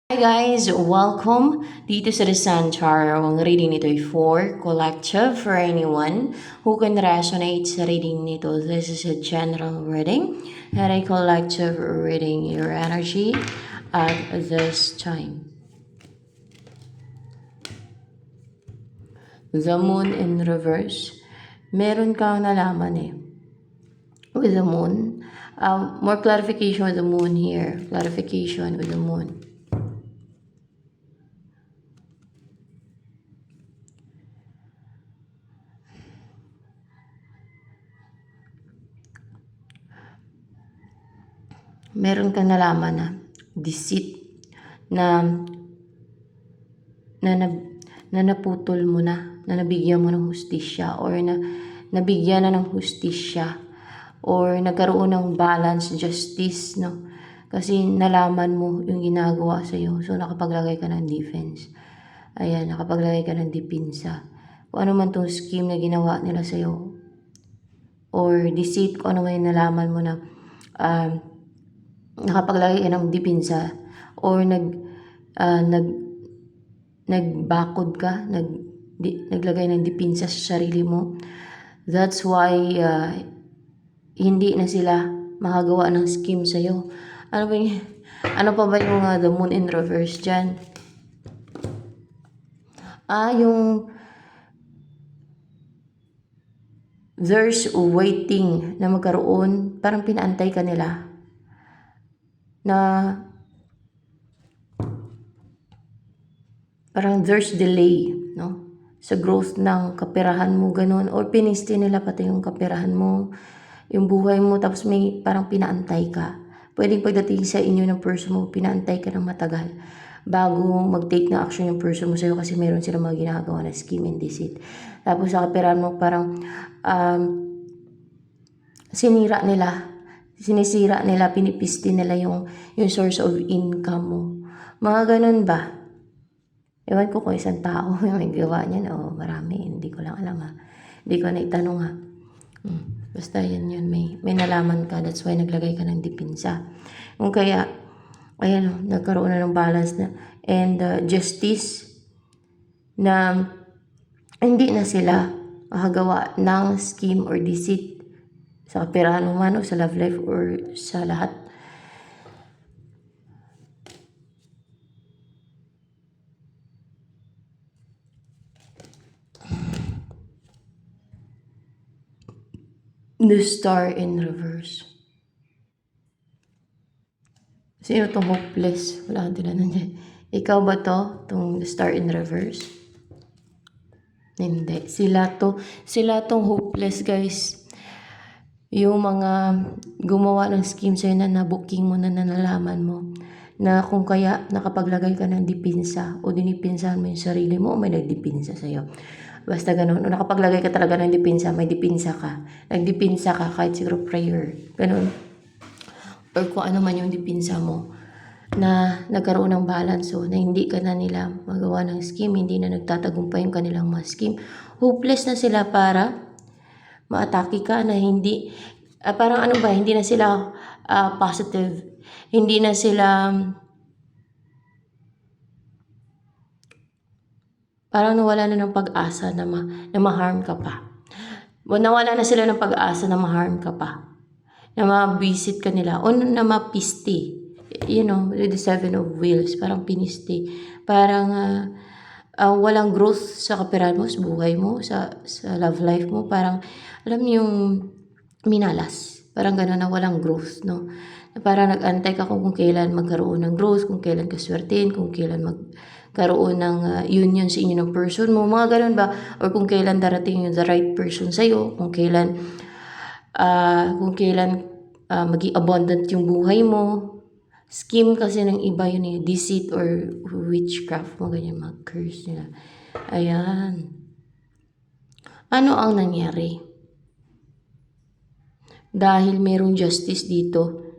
Hi guys! Welcome dito sa The Sun Tarot. Ang reading nito ay for collective for anyone who can resonate sa reading nito. This is a general reading and a collective reading your energy at this time. The moon in reverse. Meron kang nalaman with the moon. More clarification with the moon here. Clarification with the moon. Meron kang nalaman na deceit na na, na, na naputol mo na nabigyan mo ng hustisya or nabigyan na ng hustisya or nagkaroon ng balance, justice, no? Kasi nalaman mo yung ginagawa sa'yo. So, nakapaglagay ka ng defense. Ayan, nakapaglagay ka ng dipinsa. Kung ano man tong scheme na ginawa nila sa'yo or deceit, kung ano man yung nalaman mo na nakapaglagay ka ng dipinsa or nagbakod ka, naglagay ng dipinsa sa sarili mo. That's why hindi na sila makagawa ng scheme sa'yo. Ano pa ba yung the moon in reverse dyan? Yung there's waiting na magkaroon, parang pinaantay ka nila na parang there's delay, no? Sa growth ng kaperahan mo, ganun. Or pinisti nila pati yung kaperahan mo, yung buhay mo, tapos may parang pinaantay ka. Pwedeng pagdating sa inyo ng person mo, pinaantay ka ng matagal bago mag-take na action yung person mo sa'yo kasi meron silang mga ginagawa na scheme and deceit. Tapos sa kaperahan mo, parang sinisira nila, pinipisti nila yung source of income mo. Mga ganun ba? Ewan ko kung isang tao yung may gawa niyan o marami. Hindi ko lang alam ha. Hindi ko na itanong ha. Basta yan yun. May nalaman ka. That's why naglagay ka ng dipinsa. Kung kaya, ayan o, nagkaroon na ng balance na. And justice na hindi na sila makagawa ng scheme or deceit sa kapirahan mo man o sa love life or sa lahat. The Star in reverse. Sino tong hopeless? Wala kang tinanong dyan. Ikaw ba to? Tong The Star in reverse? Hindi. Sila tong hopeless, guys. Yung mga gumawa ng scheme sa'yo na nabooking mo na nalaman mo na kung kaya nakapaglagay ka ng dipinsa o dinipinsahan mo yung sarili mo o may nagdipinsa sa'yo. Basta ganun. O nakapaglagay ka talaga ng dipinsa, may dipinsa ka. Nagdipinsa ka kahit siguro prayer. Ganun. Or kung ano man yung dipinsa mo na nagkaroon ng balance o na hindi ka na nila magawa ng scheme, hindi na nagtatagumpay yung kanilang mga scheme. Hopeless na sila para maatake ka na hindi, parang ano ba, hindi na sila positive. Hindi na sila parang nawala na ng pag-asa na ma-harm ka pa. Nawala na sila ng pag-asa na ma-harm ka pa. Na ma-visit ka nila. O na mapisti. You know, the Seven of Wheels. Parang pinisti. Parang walang growth sa kaperahan mo, sa buhay mo, sa love life mo. Parang, alam mo yung minalas. Parang gano'n na walang growth, no? Parang nag-antay ka kung kailan magkaroon ng growth, kung kailan kaswertein, kung kailan magkaroon ng union sa inyo ng person mo, mga ganun ba? Or kung kailan darating yung the right person sa'yo, kung kailan maging abundant yung buhay mo. Scheme kasi ng iba yun deceit or witchcraft, mga ganyan, mga curse nila. Ayan. Ano ang nangyari? Dahil merong justice dito.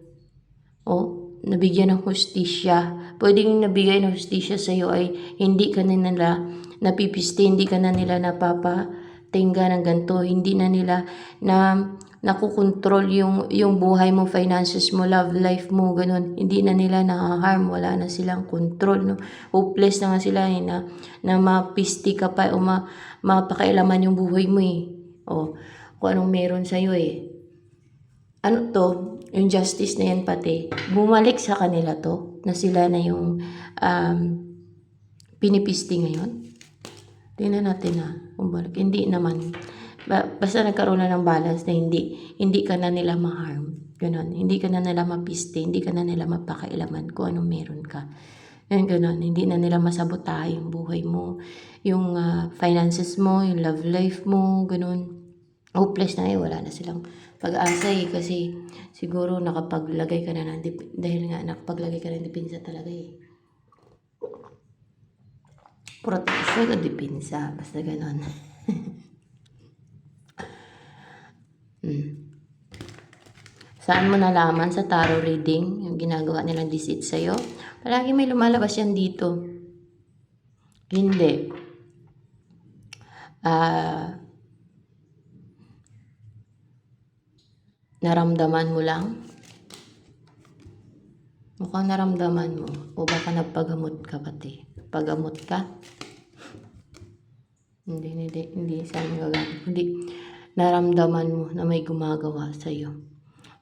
Nabigyan ng hustisya. Pwedeng nabigay ng hustisya sa'yo ay hindi ka na nila napipisti, hindi ka na nila napapatingga ng ganito, hindi na nila na nakukontrol yung buhay mo, finances mo, love life mo, ganun. Hindi na nila na-harm, wala na silang control, no? Hopeless na nga sila na mapisti ka pa o mapakailaman yung buhay mo eh. O, kung anong meron sa'yo eh. Ano to, yung justice na yan pati, bumalik sa kanila to, na sila na yung pinipisti ngayon. Tingnan natin na, bumalik. Hindi naman. Basta nagkaroon na ng balance na hindi ka na nila ma-harm. Ganon. Hindi ka na nila mapiste, hindi ka na nila mapakailaman kung anong meron ka. Ganon. Hindi na nila masabotahe yung buhay mo, yung finances mo, yung love life mo, ganon. Hopeless na wala na silang pag-asa eh, kasi siguro nakapaglagay ka na ng dahil nga nakapaglagay ka ng depensa talaga eh. Protection o depensa, basta ganon. Saan mo nalaman? Sa tarot reading, yung ginagawa nilang deceit sa'yo. Palagi may lumalabas yan dito. Hindi. Naramdaman mo lang? Mukhang naramdaman mo. O baka nagpagamot ka pati. Pagamot ka? Hindi. Saan gagamit? Hindi. Naramdaman mo na may gumagawa sa'yo.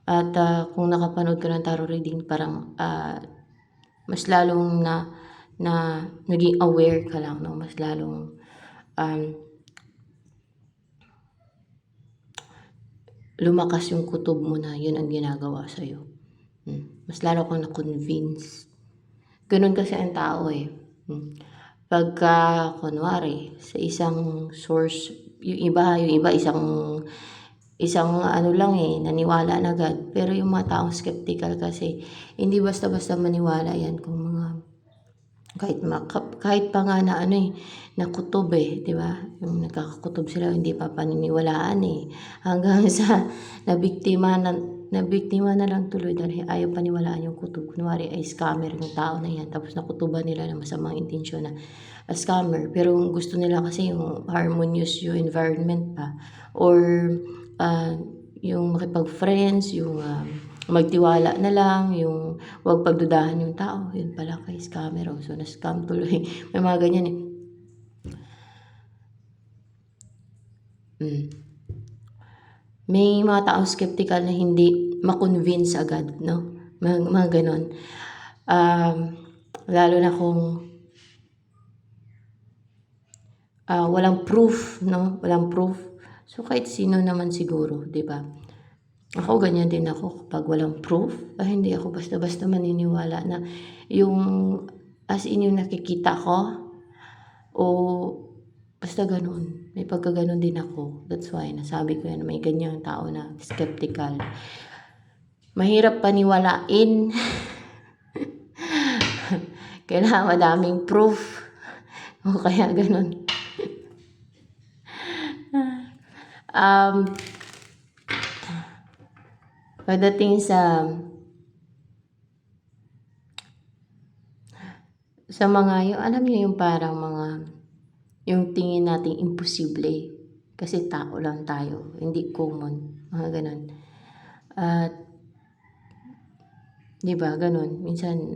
At kung nakapanood ka ng tarot reading, parang mas lalong na naging aware ka lang, no? Mas lalong lumakas yung kutob mo na yun ang ginagawa sa'yo. Mas lalo kang na-convince. Ganun kasi ang tao eh. Pagka, kunwari, sa isang source, yung iba isang ano lang eh, naniwala na agad. Pero yung mga taong skeptical kasi, hindi basta-basta maniwala yan kung mga, kahit pa nga na ano eh, na kutob eh, di ba? Yung nagkakakutob sila, hindi pa paniniwalaan eh. Hanggang sa nabiktima na lang tuloy dahil ayaw paniwalaan yung kutob. Kunwari ay scammer yung tao na yan, tapos nakutuban nila ng masamang intensyon na scammer. Pero gusto nila kasi yung harmonious yung environment pa. Or yung makipag-friends, yung magtiwala na lang, yung huwag pagdudahan yung tao. Yun pala kay scammer. So, na-scam tuloy. May mga ganyan eh. May mga tao skeptical na hindi ma-convince agad, no? Mga ganon. Lalo na kung walang proof, no? Walang proof. So, kahit sino naman siguro, di ba? Ako, ganyan din ako. Kapag walang proof, hindi ako basta-basta maniniwala na yung as in yung nakikita ko o basta ganun. May pagkaganon din ako. That's why nasabi ko yan, may ganyang tao na skeptical. Mahirap paniwalain. Kailangan madaming proof. O kaya ganun. Pagdating sa mga, yung alam niyo yung parang mga, yung tingin nating imposible. Kasi tao lang tayo, hindi common. Mga ganun. At, di ba, ganun. Minsan,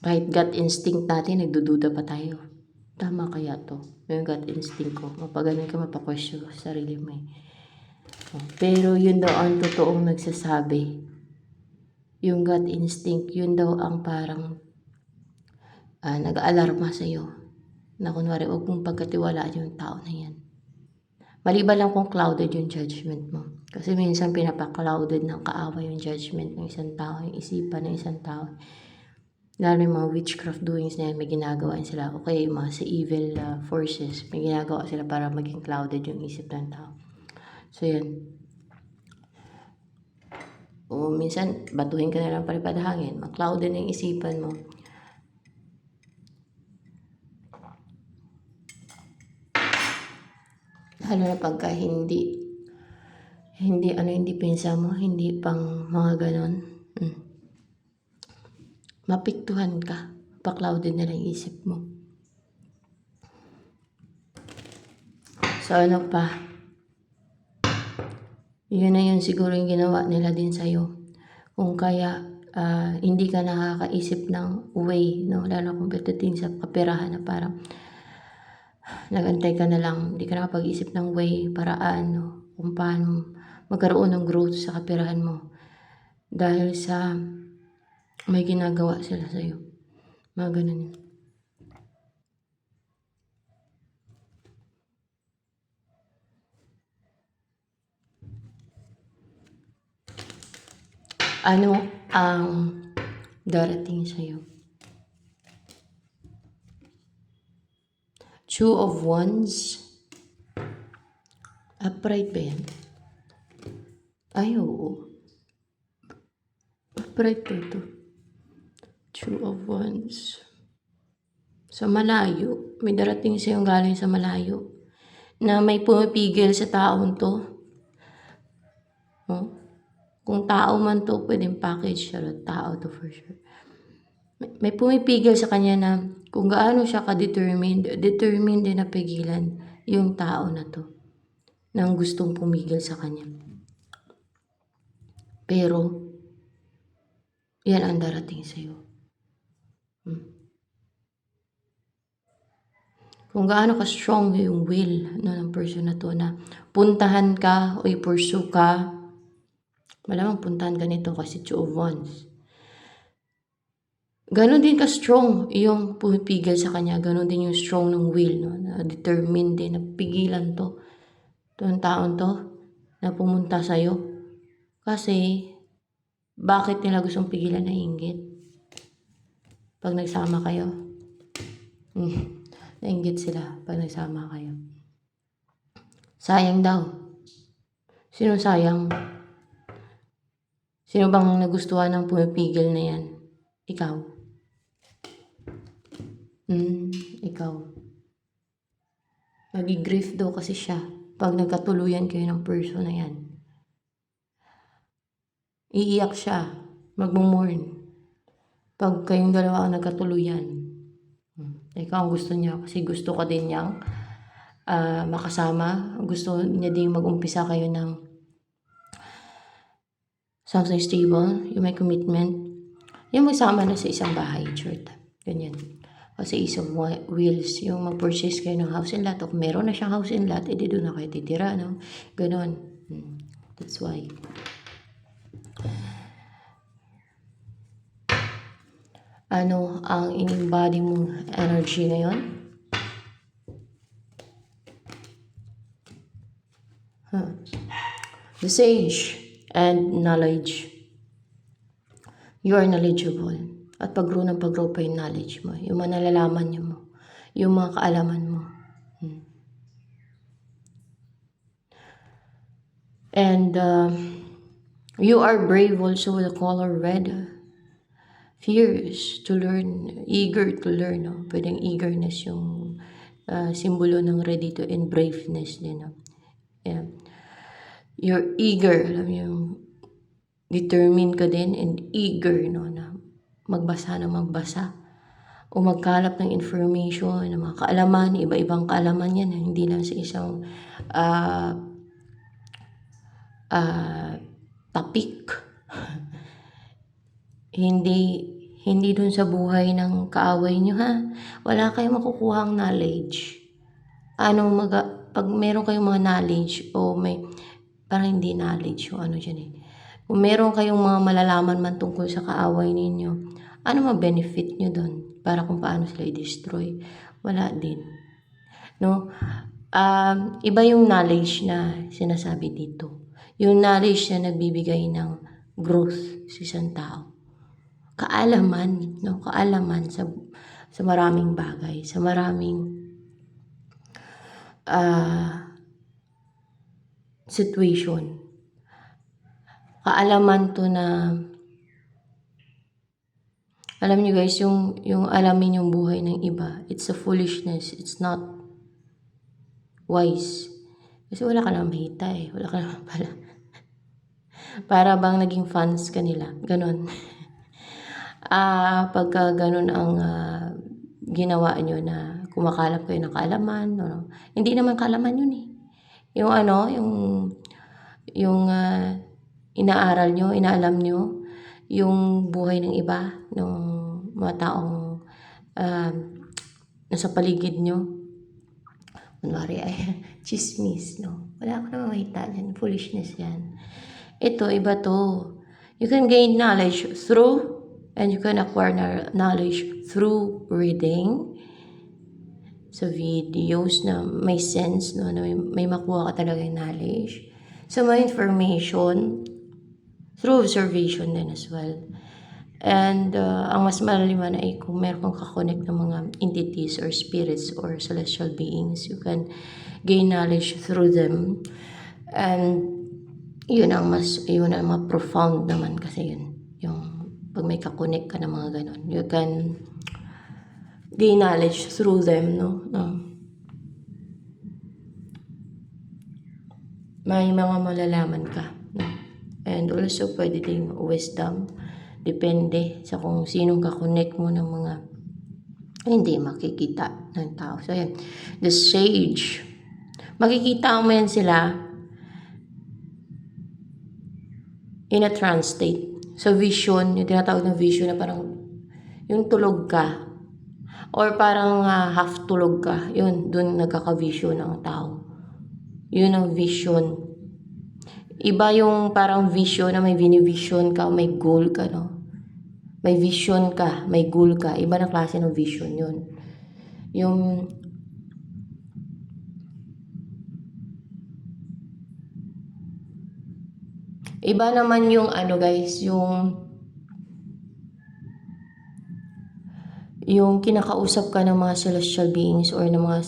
kahit gut instinct natin, nagdududa pa tayo. Tama kaya to? Yung gut instinct ko. Mapaganon ka, mapakwesto sa sarili mo eh. Pero yun daw ang totoong nagsasabi. Yung gut instinct, yun daw ang parang nag-aalarma sa'yo. Na kunwari, huwag mong pagkatiwalaan yung tao na yan. Maliban lang kung clouded yung judgment mo. Kasi minsan pinapaklouded ng kaaway yung judgment ng isang tao, yung isipan ng isang tao. Lalo yung mga witchcraft doings na yan, may ginagawa sila. O kaya yung mga sa evil forces, may ginagawa sila para maging clouded yung isip ng tao. So yan. O minsan, batuhin ka na lang palipad hangin. Mag-clouded na yung isipan mo. Lalo na pagka hindi pinsa mo, hindi pang mga ganon. Mapiktuhan ka. Pa-clouded na lang isip mo. So ano pa? Yun na yun siguro yung ginawa nila din sa'yo. Kung kaya hindi ka nakakaisip ng way, no? Lalo kung pagdating sa kaperahan na parang nagantay ka na lang, hindi ka nakapag-isip ng way, paraan, no? Kung paano magkaroon ng growth sa kaperahan mo. Dahil sa may ginagawa sila sa'yo. Mga ganun yun. Ano ang darating sa'yo? Two of Wands. Upright ba yan? Ay, oo. Upright ba ito? Two of Wands. Sa malayo. May darating sa'yo galing sa malayo. Na may pumipigil sa taong to. Oh? Kung tao man to, pwedeng package siya. Tao to for sure. May pumipigil sa kanya na kung gaano siya ka-determined din na pigilan yung tao na to nang gustong pumigil sa kanya. Pero, yan ang darating sa'yo. Kung gaano ka-strong yung will ng person na to na puntahan ka o i-pursue ka, malamang puntahan ka nito kasi Two of Wands. Ganon din ka-strong yung pumipigil sa kanya. Ganon din yung strong ng will, no? Na determined din na pigilan to. Itong taon to na pumunta sa'yo. Kasi, bakit nila gustong pigilan na inggit? Pag nagsama kayo. Nainggit sila pag nagsama kayo. Sayang daw. Sino sayang? Sino bang nagustuhan ng pumipigil na yan? Ikaw. Ikaw. Nag-grief daw kasi siya pag nagkatuluyan kayo ng person na yan. Iiyak siya. Magmumurn. Pag kayong dalawa ang nagkatuluyan. Ikaw ang gusto niya kasi gusto ka din niyang makasama. Gusto niya din mag-umpisa kayo ng something stable. Yung may commitment. Yung magsama na sa isang bahay. Short. Ganyan. Kasi Ace of Wheels, yung mag-purchase kayo ng house and lot. O kung meron na siyang house and lot, edi doon na kayo titira, no? Ganon. That's why. Ano ang in-embody mong energy ngayon? The Sage and knowledge. You are knowledgeable. At pag-grow pa yung knowledge mo. Yung mga nalalaman nyo mo. Yung mga kaalaman mo. And you are brave also with the color red. Fierce to learn. Eager to learn. No? Pwedeng eagerness yung simbolo ng ready to and braveness din. No? Yeah. You're eager. Alam mo yung determined ka din and eager, no, na magbasa o magkalap ng information, ng mga kaalaman, iba-ibang kaalaman yan, hindi lang sa isang topic. hindi dun sa buhay ng kaaway nyo, ha? Wala kayong makukuhang knowledge. Pag meron kayong mga knowledge o may, parang hindi knowledge o ano dyan eh. Kung meron kayong mga malalaman man tungkol sa kaaway ninyo, ano ma-benefit nyo doon para kung paano sila i-destroy? Wala din. No? Iba yung knowledge na sinasabi dito. Yung knowledge na nagbibigay ng growth sa isang tao. Kaalaman, no? Kaalaman sa maraming bagay, sa maraming situation. Kaalaman to na alam niyo guys, yung alamin yung buhay ng iba, it's a foolishness, it's not wise. Kasi wala ka naman mahita eh, wala ka naman pala. Para bang naging fans ka nila, ganon. Pagka ganon ang ginawa nyo na kumakalap kayo ng kaalaman, no? Hindi naman kaalaman yun eh. Yung yung inaaral nyo, inaalam nyo, yung buhay ng iba, ng mga taong nasa paligid nyo. Kunwari ay chismis, no? Wala ka naman makita dyan. Foolishness yan. Ito, iba to. You can gain knowledge through, and you can acquire knowledge through reading. Sa videos na may sense, no? Na may makuha ka talaga yung knowledge. So, may information through observation din as well. And ang mas malaliman ay kung meron kang kakonect ng mga entities or spirits or celestial beings, you can gain knowledge through them. And yun ang mas profound naman kasi yun. Yung pag may kakonect ka ng mga ganon, you can gain knowledge through them, no? May mga malalaman ka, no? And also pwede ding wisdom. Depende sa kung sinong kakonect mo ng mga hindi makikita ng tao. So, yan. The sage. Makikita mo yan sila in a trance state. So, vision, yung tinatawag ng vision na parang yung tulog ka. Or parang half tulog ka. Yun, dun nagkaka-vision ng tao. Yun ang vision. Iba yung parang vision na may vinivision ka, may goal ka, no? May vision ka, may goal ka. Iba na klase ng vision yun. Yung iba naman yung guys, yung kinakausap ka ng mga celestial beings or ng mga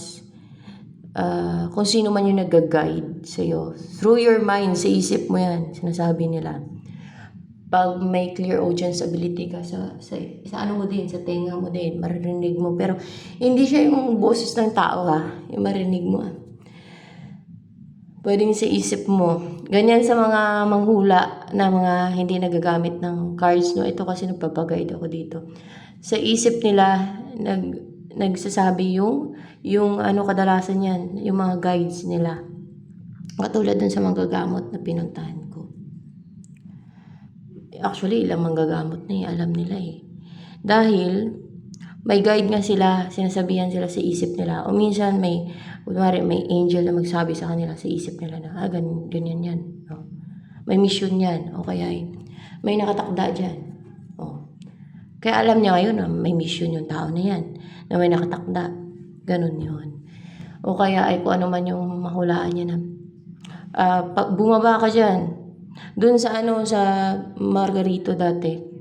kung sino man yung nag-guide sa'yo. Through your mind, sa isip mo yan, sinasabi nila. Pag may clear audience ability ka sa ano mo din, sa tenga mo din, maririnig mo. Pero hindi siya yung boses ng tao yung marinig mo Pwedeng sa isip mo. Ganyan sa mga manghula na mga hindi nagagamit ng cards, no? Ito kasi nagpapaguide ako dito. Sa isip nila, nagsasabi yung kadalasan yan, yung mga guides nila. Katulad dun sa manggagamot na pinuntahan ko. Actually, ilang manggagamot na alam nila Dahil, may guide nga sila, sinasabihan sila sa isip nila. O minsan, may angel na magsabi sa kanila sa isip nila na, ganyan yan. No? May mission yan. O kaya, may nakatakda dyan. Kaya alam niya ngayon na may mission yung tao na yan, na may nakatakda. Ganun yun. O kaya ay kung ano man yung mahulaan niya na, bumaba ka dyan. Dun sa Margarito dati,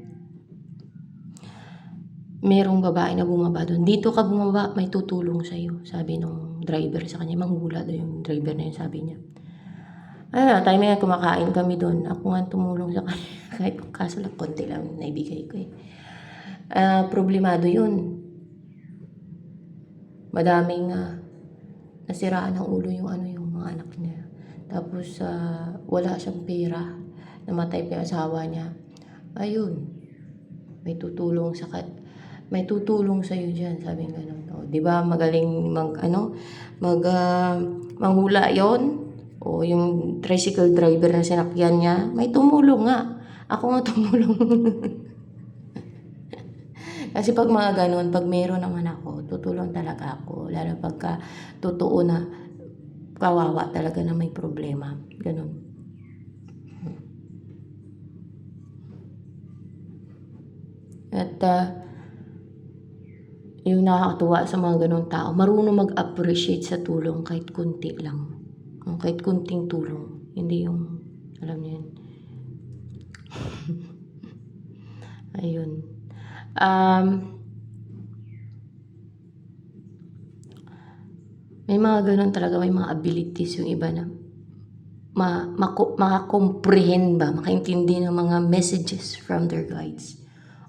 merong babae na bumaba doon. Dito ka bumaba, may tutulong sa'yo. Sabi nung driver sa kanya, manghula daw yung driver na yun, sabi niya. Time nga kumakain kami doon. Ako nga tumulong sa kanya. Kahit kaso lang, konti lang naibigay ko problemado yun. Madaming nasiraan ng ulo yung mga anak niya. Tapos wala siyang pera. Namatay pa yung asawa niya. Ayun. May tutulong sa iyo diyan, sabi ng ganun. 'Di ba magaling manghula 'yon? O yung tricycle driver na sinakyan niya, may tumulong nga. Ako nga tumulong. Kasi pag mga ganun, pag meron naman ako, tutulong talaga ako. Lalo pagka totoo na kawawa talaga na may problema. Ganun. At yung nakakatuwa sa mga ganun tao, marunong mag-appreciate sa tulong kahit kunti lang. Kahit kunting tulong. Hindi yung, alam niyo yun. Ayun. May mga ganun talaga, may mga abilities yung iba na makakomprehend ba, makaintindi ng mga messages from their guides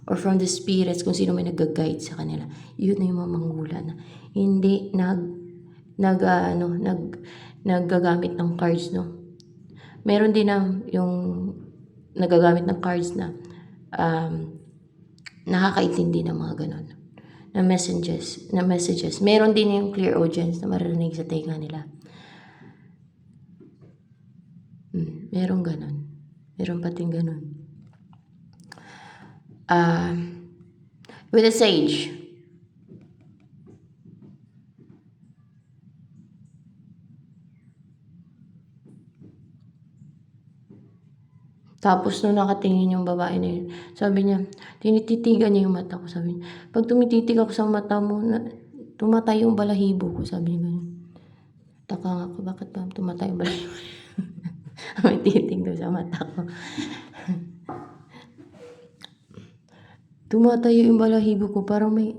or from the spirits, kung sino may nag-guide sa kanila. Yun na yung mga manghula na hindi naggagamit ng cards, no. Meron din na yung nagagamit ng cards na nakakaintindi ng mga ganun na messages. Meron din yung clear audience na maririnig sa tenga nila. Merong ganun. Meron pating ganun. With the Sage. Tapos nung nakatingin yung babae na yun, sabi niya, tinititigan niya yung mata ko. Sabi niya, pag tumititig ako sa mata mo, tumatay yung balahibo ko. Sabi niya ganyan. Taka nga ako, bakit ba tumatay yung balahibo? May titig daw sa mata ko. Tumatayo yung balahibo ko, parang may,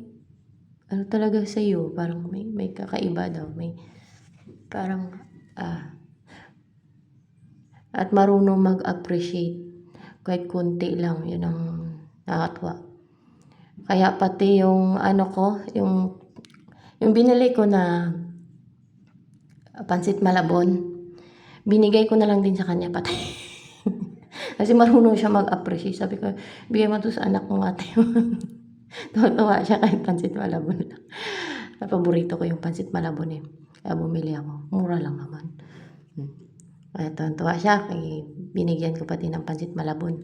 ano talaga sa'yo, parang may kakaiba daw. May, parang, at marunong mag-appreciate kahit konti lang, yun ang nakakatuwa. Kaya pati yung ano ko, yung binili ko na pansit malabon, binigay ko na lang din sa kanya pati. Kasi marunong siya mag-appreciate. Sabi ko, bigay mo to sa anak mo ate. Tuwa siya kahit pansit malabon lang. Paborito ko yung pansit malabon eh. Kaya bumili ako. Mura lang naman. Kaya tuwa siya. Kaya binigyan ko pati ng pansit malabon.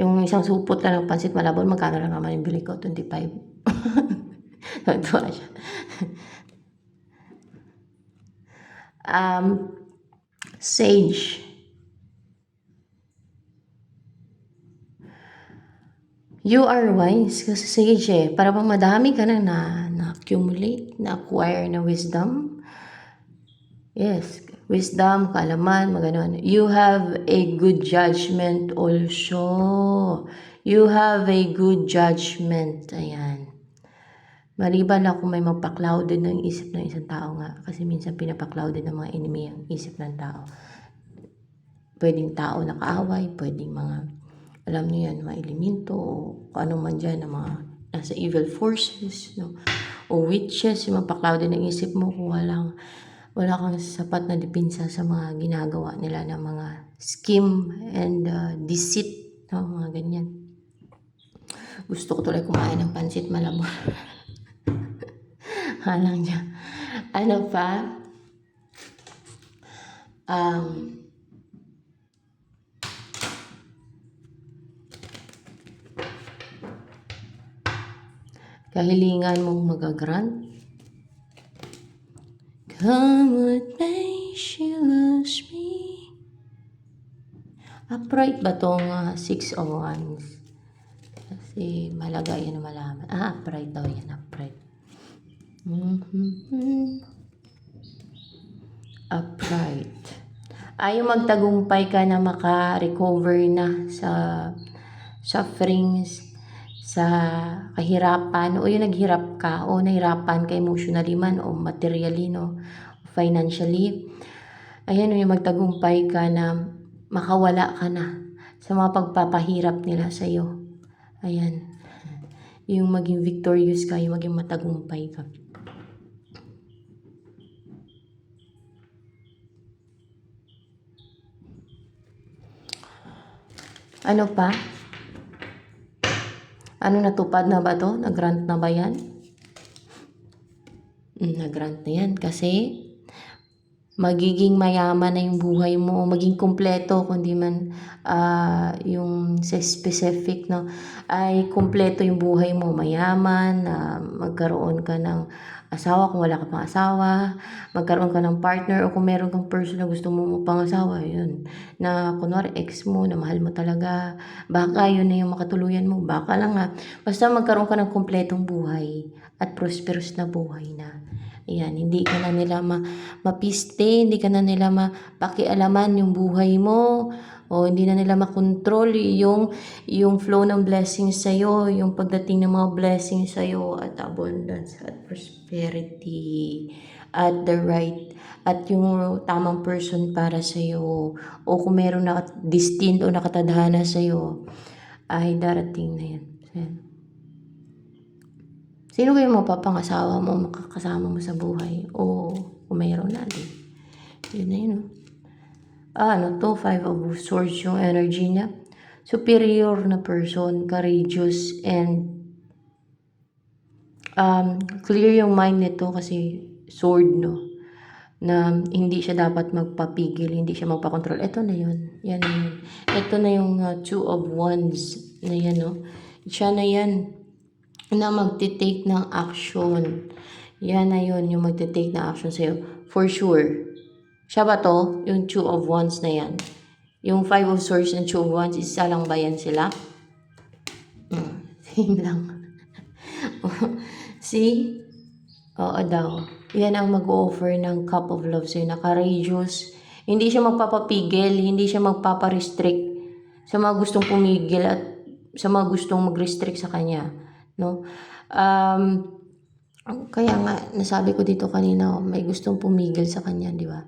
Yung isang supot lang ng pansit malabon, magkano lang naman yung bili ko? 25. Tuwa siya. Sage. You are wise kasi sage eh. Para bang madami ka na-accumulate, na-acquire na wisdom. Yes, wisdom, kaalaman, maganon. You have a good judgment also. You have a good judgment. Ayan. Maliban na kung may magpa-clouded ng isip ng isang tao nga. Kasi minsan pinapa-clouded ng mga enemy ang isip ng tao. Pwedeng tao na kaaway, pwedeng mga, alam niyo yan, mga elemento, o kung ano man dyan, na mga nasa evil forces, no? O witches, yung magpa-clouded ng isip mo kung wala kang sapat na depensa sa mga ginagawa nila ng mga scheme and deceit, no? Mga ganyan. Gusto ko tuloy kumain ng pansit malabon. Halang niya. Ano pa? Kahilingan mong magagrant. Come what may, she loves me. Upright ba tong 6 of Wands? Kasi malaga yan na malaman. Upright daw yan, upright. Upright. Yung magtagumpay ka na maka-recover na sa sufferings, sa kahirapan, o yung naghirap ka, o nahirapan ka emotionally man, o materially, no, financially. Ayan, yung magtagumpay ka na makawala ka na sa mga pagpapahirap nila sa'yo. Ayan. Yung maging victorious ka, yung maging matagumpay ka. Ano pa? Ano, natupad na ba to? Nag-grant na ba yan? Nag-grant na yan kasi magiging mayaman na yung buhay mo, maging kumpleto, kundi man yung sa specific, no, ay kumpleto yung buhay mo, mayaman, magkaroon ka ng asawa kung wala ka pang asawa, magkaroon ka ng partner, o kung meron kang person na gusto mo pang asawa, yun, na kunwari ex mo, na mahal mo talaga, baka yun na yung makatuluyan mo, baka lang basta magkaroon ka ng kumpletong buhay at prosperous na buhay na. Ayan, hindi ka na nila mapiste, hindi ka na nila mapakialaman yung buhay mo, o hindi na nila makontrol yung flow ng blessings sa'yo, yung pagdating ng mga blessings sa'yo, at abundance, at prosperity, at the right, at yung tamang person para sa'yo, o kung meron na destined o nakatadhana sa'yo, ay darating na yan. Ayan. Sino kayo mapapangasawa mo, makakasama mo sa buhay? O kung mayroon na din. Yun na yun. Ano to? 5 of Swords yung energy niya. Superior na person, courageous, and clear yung mind nito kasi sword, no? na hindi siya dapat magpapigil, hindi siya magpakontrol. Ito na yun. Yan na yun. Ito na yung Two of Wands na yan, no? Siya na yan na magte-take ng action. Yan na yun, yung magte-take ng action sa'yo. For sure. Siya ba to? Yung Two of Wands na yan. Yung Five of Swords and Two of Wands, isa lang ba yan sila? Same lang. See? Oo daw. Yan ang mag-offer ng cup of love sa'yo na courageous. Hindi siya magpapapigil, hindi siya magpaparestrict sa mga gustong pumigil at sa mga gustong mag-restrict sa kanya. No? Kaya nga, nasabi ko dito kanina, may gustong pumigil sa kanya, di ba?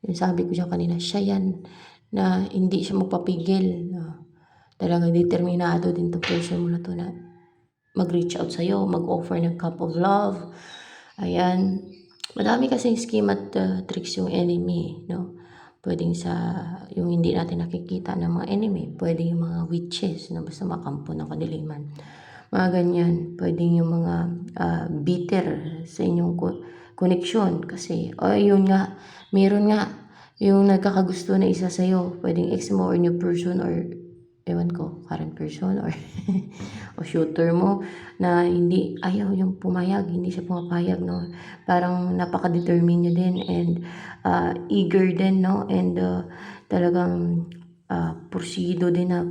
Yung sabi ko siya kanina, siya yan na hindi siya magpapigil. Talagang determinado din to person mo na to na mag-reach out sa'yo, mag-offer ng cup of love. Ayan. Madami kasing scheme at tricks yung enemy, no? Pwedeng sa yung hindi natin nakikita ng mga enemy. Pwedeng yung mga witches na basta makampo ng kadiliman. Mga ganyan. Pwedeng yung mga bitter sa inyong connection. Kasi, yun nga, meron nga yung nagkakagusto na isa sa'yo. Pwedeng ex mo or new person or ewan ko, current person or o shooter mo na hindi ayaw yung pumayag, hindi siya pumapayag, no? Parang napaka-determined niya din and eager din, no? And talagang porsido din na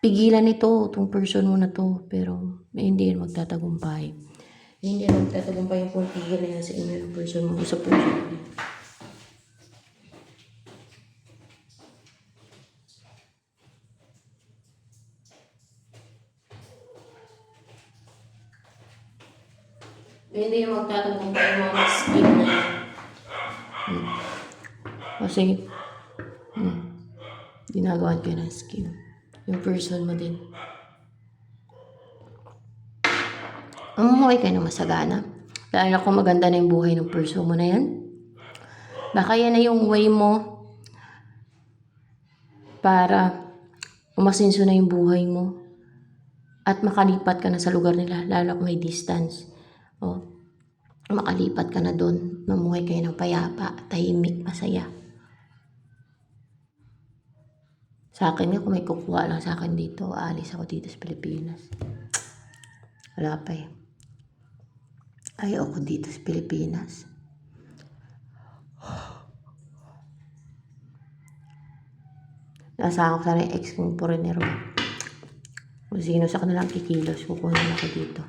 pigilan ito, itong person mo na to, pero hindi yan magtatagumpay. Hindi yan magtatagumpay kung pigilan yan sa inyo yung person mo sa person mo. Hindi yung magtatagumpay yung mga scheme na yan. Kasi, ginagawa ko ng scheme. Yung person mo din. Umuwi kayo ng masagana. Lalo na kung maganda na yung buhay ng person mo na yan. Baka yan na yung way mo para umasinso na yung buhay mo. At makalipat ka na sa lugar nila, lalo kung may distance. Makalipat ka na doon, mamuhay kayo ng payapa, tahimik, masaya. Sa akin nga, kung may kukuha lang sa akin dito, aalis ako dito sa Pilipinas. Wala pa eh. Ayaw ko dito sa Pilipinas. Naasahan ko sana yung ex kong foreigner. Kung sino sa kanilang kikilos, kukunin ako dito.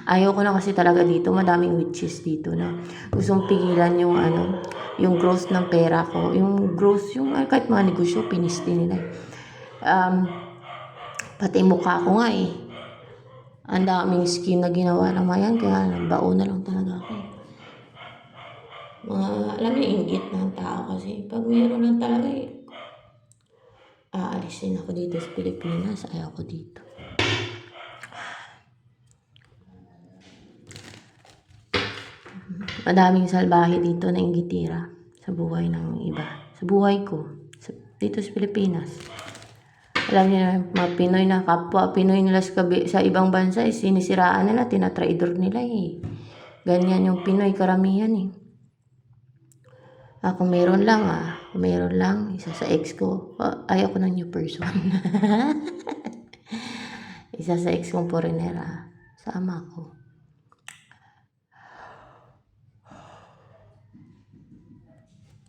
Ayaw ko na kasi talaga dito, madaming witches dito na gustong pigilan yung yung growth ng pera ko. Yung growth, yung kahit mga negosyo, pinisti nila. Pati mukha ko nga eh. Ang daming scheme na ginawa ng mayan, kaya baon na lang talaga ako. Alam niyo, inggit ng tao kasi pag mayroon lang talaga eh, aalisin ako dito sa Pilipinas, ayaw ko dito. Madaming salbahe dito na inggitira sa buhay ng iba. Sa buhay ko, dito sa Pilipinas. Alam niyo na, mga Pinoy na kapwa, Pinoy nila sa ibang bansa, sinisiraan nila, tinatraidor nila eh. Ganyan yung Pinoy, karamihan eh. Kung meron lang, isa sa ex ko, ayaw ko ng new person. Isa sa ex kong foreigner, sama ko.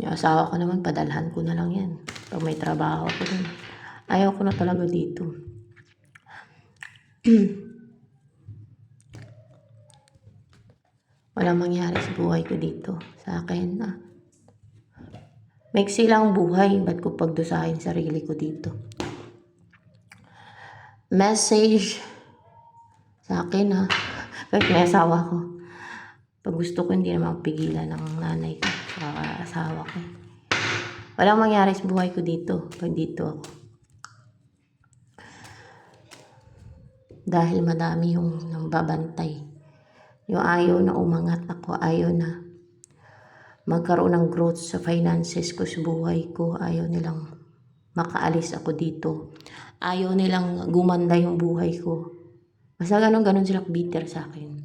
Yung asawa ko naman, padalhan ko na lang yan. Pag may trabaho ko dun. Ayaw ko na talaga dito. Walang mangyari sa buhay ko dito. Sa akin, maiksi lang buhay. Ba't ko pagdusahin sarili ko dito? Message sa akin kahit may asawa ko. Pag gusto ko, hindi naman pigilan ng nanay ko sa asawa ko. Walang mangyari sa buhay ko dito pag dito ako. Dahil madami yung nambabantay. Yung ayaw na umangat ako, ayaw na magkaroon ng growth sa finances ko, sa buhay ko. Ayaw nilang makaalis ako dito. Ayaw nilang gumanda yung buhay ko. Basta ganon sila bitter sa akin.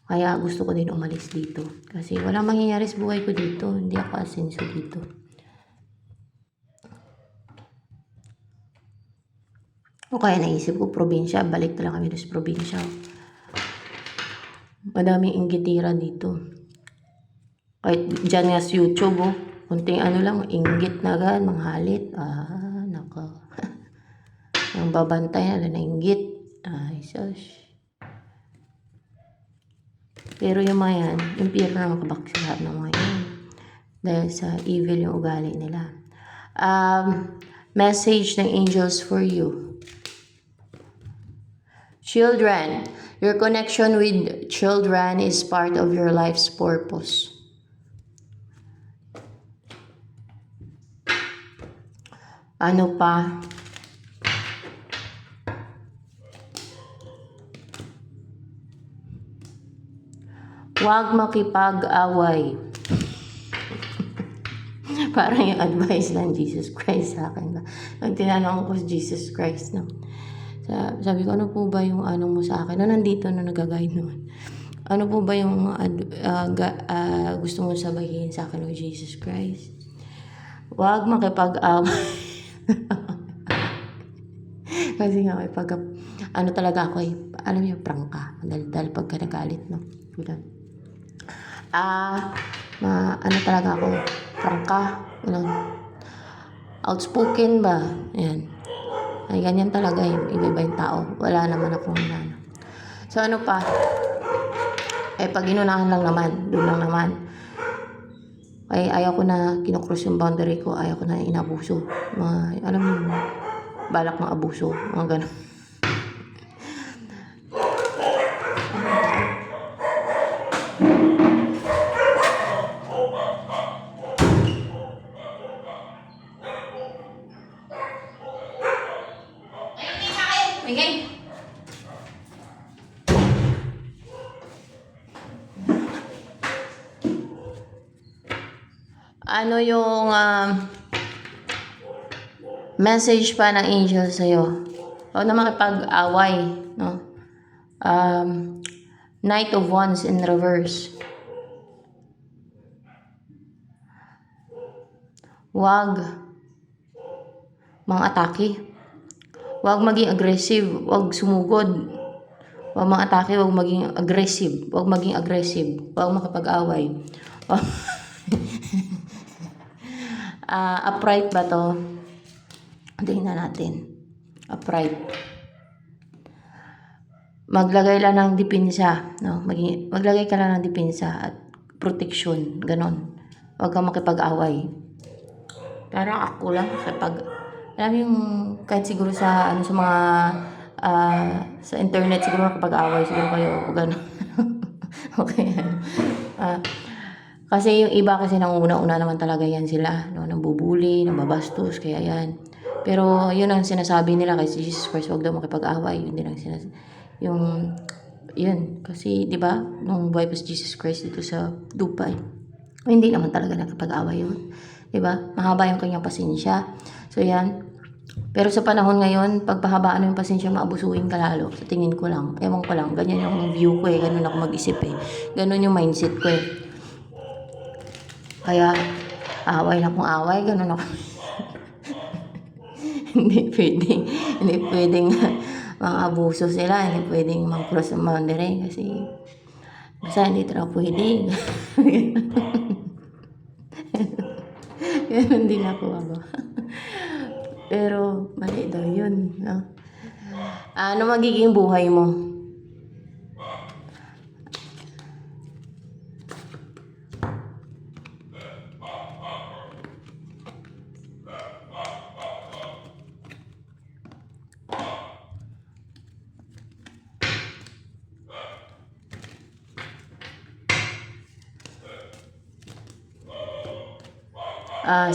Kaya gusto ko din umalis dito. Kasi walang mangyayari sa buhay ko dito. Hindi ako asenso dito. O kaya naisip ko, probinsya. Balik talaga kami sa probinsya. Madaming inggitira dito. Kahit dyan nga sa YouTube, oh. Kunting ano lang, inggit na agad, manghalit. Nako. Ang babantay na inggit. Ay, sus. Pero yung mga yan, yung piro na makabaksahan ng mga yan. Dahil sa evil yung ugali nila. Message ng angels for you. Children, your connection with children is part of your life's purpose. Ano pa? Huwag makipag-away. Parang yung advice ng Jesus Christ sa akin. Pag tinanong ko si Jesus Christ, no? Sabi ko, ano po ba yung ano mo sa akin? Nandito na nag-guide noon. Ano po ba yung gusto mo sabihin sa akin ng Jesus Christ? Huwag makipag-away. Kasi nga, ano talaga ako alam niyo, prangka. Dahil pagka nagalit, no? Ano talaga ako, prangka. Outspoken ba? Ayan. Ay, ganyan talaga yung iba-iba yung tao. Wala naman akong ano. So, ano pa? Pag inunahan lang naman, doon lang naman. Ay, ayaw ko na kinocross yung boundary ko. Ayaw ko na inabuso. Alam mo yung balak ng abuso. Mga ganun. Okay. Ano yung message pa ng angel sa'yo? Huwag na makipag-away, no? Knight of Wands in reverse. Huwag mga atake. Huwag maging aggressive. Huwag sumugod. Huwag mga atake. Huwag maging aggressive. Huwag maging aggressive. Huwag makipag-away. Upright ba to? Tingnan natin. Upright. Maglagay lang ng depensa, no? Maglagay ka lang ng depensa at protection, ganon. Huwag kang makipag-away. Parang ako lang alam yung kahit siguro sa sa mga sa internet siguro makipag-away siguro kayo ganon. Okay. Kasi yung iba kasi nang una naman talaga yan sila, no, nang bubuli, nang babastos, kaya yan. Pero yun ang sinasabi nila kay Jesus Christ, wag daw makipag-away. Yun din ang yun. Kasi, di ba, nung buhay pa si Jesus Christ dito sa lupa, hindi naman talaga nakipag-away yun. Di ba? Mahaba yung kanyang pasensya. So, yan. Pero sa panahon ngayon, pag pahabaan yung pasensya, maabusuin ka lalo. Sa tingin ko lang. Ewan ko lang. Ganyan yung view ko Ganun ako mag-isip Ganun yung mindset ko Kaya, away na kung away. Ganun ako. Hindi pwedeng mga abuso sila. Hindi pwedeng mag-cross ang boundary. Kasi, basta hindi talaga pwede. Ganun din ako. Pero, mali daw yun. No? Ano magiging buhay mo?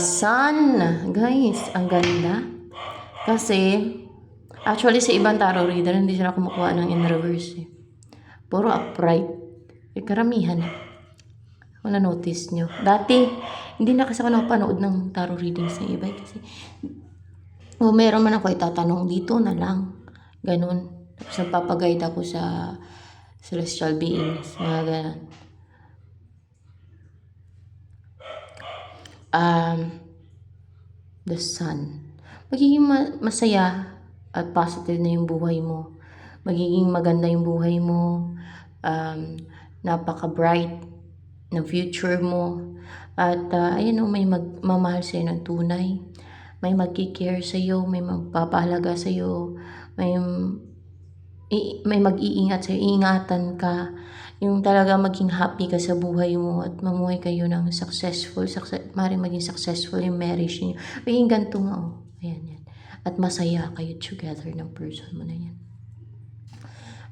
Sun. Guys, ang ganda. Kasi, actually sa ibang tarot reader, hindi sila kumukuha ng in reverse Puro upright. Karamihan. Kung na-notice nyo. Dati, hindi na kasi ako nakapanood ng tarot readings ng iba. Kasi, kung meron man ako itatanong dito na lang. Ganun. Tapos nagpapaguide ako sa celestial beings, mga ganun. The sun. Magiging masaya at positive na yung buhay mo. Magiging maganda yung buhay mo. Napaka-bright na future mo. At ayun o, may magmamahal sa'yo ng tunay. May magkikare sa'yo, may magpapahalaga sa'yo, may mag-iingat sa'yo, iingatan ka. Yung talaga maging happy ka sa buhay mo at mamuhay kayo ng maaaring maging successful yung marriage niyo. Maging ganito nga o. Ayan, yan. At masaya kayo together ng person mo na yan.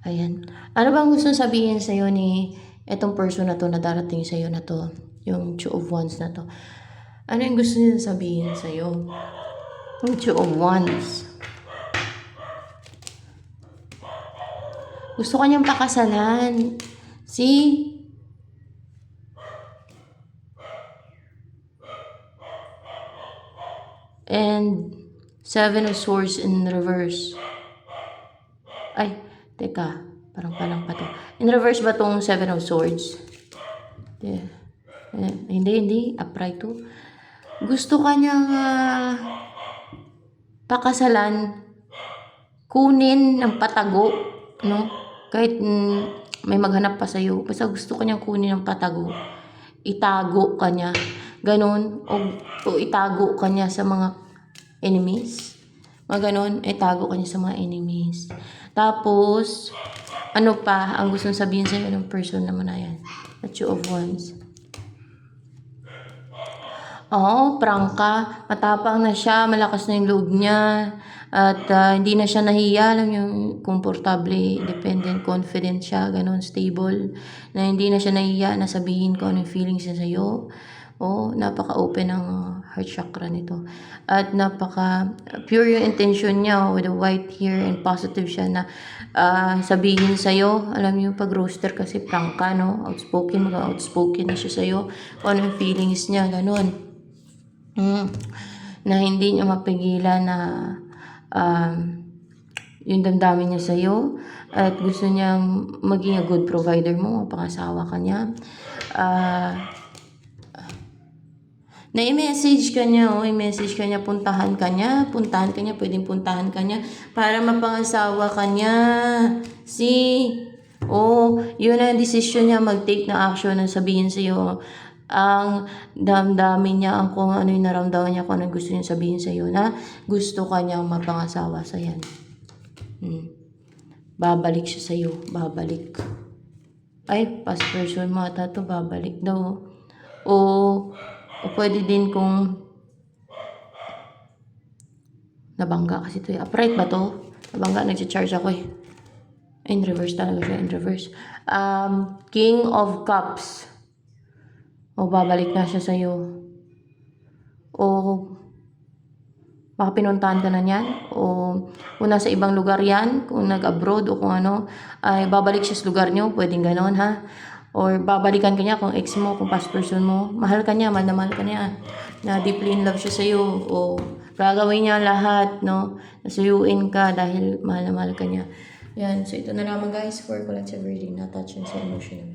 Ayan. Ano bang gusto sabihin sa'yo ni etong person na to na darating sa'yo na to? Yung Two of Wands na to. Ano yung gusto niya sabihin sa'yo? Yung Two of Wands. Gusto kanyang pakasalan. See? And Seven of Swords in reverse. Ay, teka. Parang pa to. In reverse ba tong Seven of Swords? Yeah. Hindi. Upright to. Gusto kanyang pakasalan. Kunin ng patago. No? Kahit may maghanap pa sa'yo. Basta gusto ko niyang kunin ng patago. Itago ka niya. Ganon. O itago ka niya sa mga enemies. Ganon. Itago ka niya sa mga enemies. Tapos, ano pa ang gustong sabihin sa'yo ng person naman na yan? The Two of Wands. Prangka. Matapang na siya. Malakas na yung loob niya. At hindi na siya nahiya, alam yung komportable, independent, confident siya, ganun, stable. Na hindi na siya nahiya na sabihin ko ano yung feelings niya sa'yo. Napaka-open ng heart chakra nito. At napaka-pure yung intention niya with the white hair and positive siya na sabihin sa'yo. Alam yung pag-roaster kasi prangka, no? Outspoken, mag-outspoken na siya sa'yo. Kung ano yung feelings niya, ganun. Na hindi niya mapigilan na yung damdamin niya sa'yo at gusto niyang maging a good provider mo, mapangasawa ka niya. Na-message ka niya, i-message ka niya, puntahan ka niya, pwedeng puntahan ka niya para mapangasawa ka niya. Yun ang decision niya, mag-take na action na sabihin sa'yo ang damdamin niya, ang kung ano yung naramdaman niya, kung ano gusto niya sabihin sa'yo na gusto ka niyang mapangasawa sa yan. Babalik siya sa'yo, babalik. Ay, past person mo ata to, babalik daw. O pwede din kung nabangga kasi to. Upright ba to? Nabangga, nag-charge ako eh. In reverse talaga siya, in reverse. King of Cups. Babalik na siya sa'yo. Baka pinuntahan ka na niyan. Kung nasa ibang lugar yan, kung nag-abroad o kung ano, ay babalik siya sa lugar niyo. Pwedeng ganon, ha? Or babalikan ka niya kung ex mo, kung past person mo. Mahal ka niya, mahal na mahal ka niya. Na deeply in love siya sa'yo. Gagawin niya lahat, no? Nasuyuin ka dahil mahal na mahal ka niya. Yan. So, ito na naman guys for collective reading na touch and sa emotional.